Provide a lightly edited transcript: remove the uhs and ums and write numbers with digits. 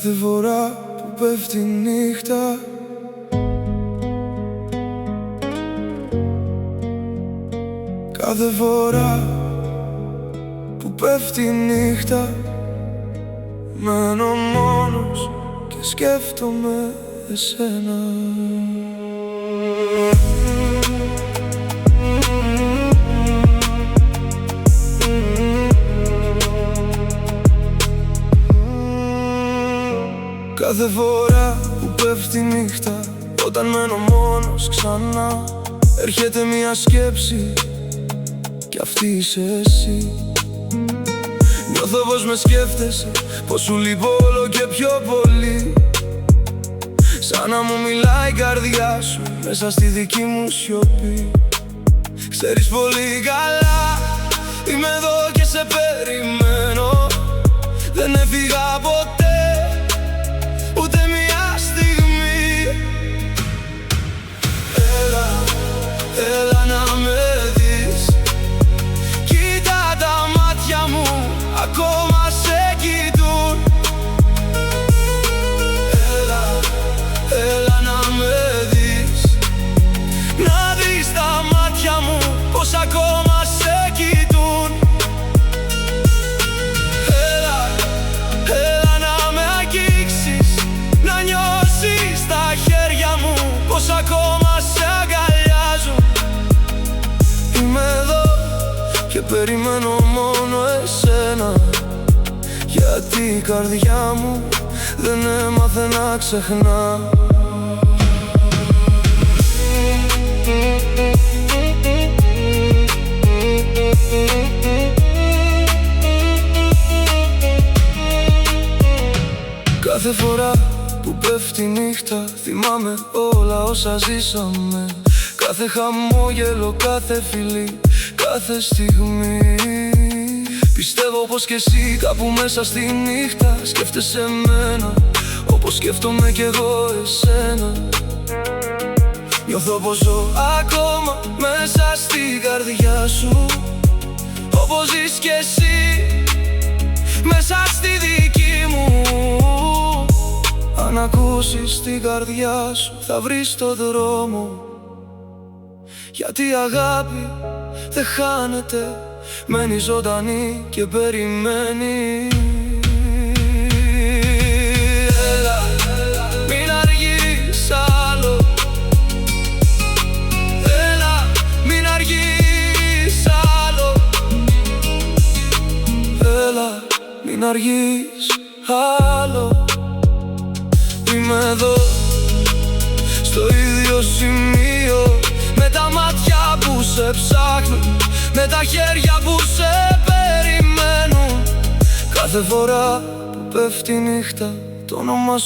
Κάθε φορά που πέφτει η νύχτα, κάθε φορά που πέφτει η νύχτα, μένω μόνος και σκέφτομαι εσένα. Κάθε φορά που πέφτει η νύχτα, όταν μένω μόνος ξανά, έρχεται μια σκέψη κι αυτή είσαι εσύ. Νιώθω πως με σκέφτεσαι, πως σου λείπω όλο και πιο πολύ. Σαν να μου μιλάει η καρδιά σου μέσα στη δική μου σιωπή. Ξέρεις πολύ καλά, είμαι εδώ και σε περιμένω. Δεν έφυγα ποτέ, ούτε μια στιγμή. Έλα, έλα να με δεις. Κοίτα τα μάτια μου, ακόμα σε κοιτούν. Έλα, έλα να με δεις. Να δεις τα μάτια μου πως ακόμα σε κοιτούν. Έλα, έλα να με αγγίξεις. Να νιώσεις τα χέρια μου πως ακόμα σε αγκαλιάζουν. Είμαι εδώ και περιμένω μόνο εσένα, γιατί η καρδιά μου δεν έμαθε να ξεχνά. Κάθε φορά που πέφτει η νύχτα, θυμάμαι όλα όσα ζήσαμε. Κάθε χαμόγελο, κάθε φιλί, κάθε στιγμή. Πιστεύω πως κι εσύ κάπου μέσα στη νύχτα σκέφτεσαι εμένα, όπως σκέφτομαι κι εγώ εσένα. Νιώθω πως ζω ακόμα μέσα στην καρδιά σου, όπως ζεις κι εσύ μέσα στη δική μου. Αν ακούσεις την καρδιά σου θα βρεις το δρόμο, γιατί η αγάπη δεν χάνεται, μένει ζωντανή και περιμένει. Έλα, μην αργείς άλλο. Έλα, μην αργείς άλλο. Έλα, μην αργείς άλλο. Είμαι εδώ, στο ίδιο σημείο, με τα μάτια που σε ψάχνουν, με τα χέρια που σε περιμένουν. Κάθε φορά που πέφτει η νύχτα, το όνομα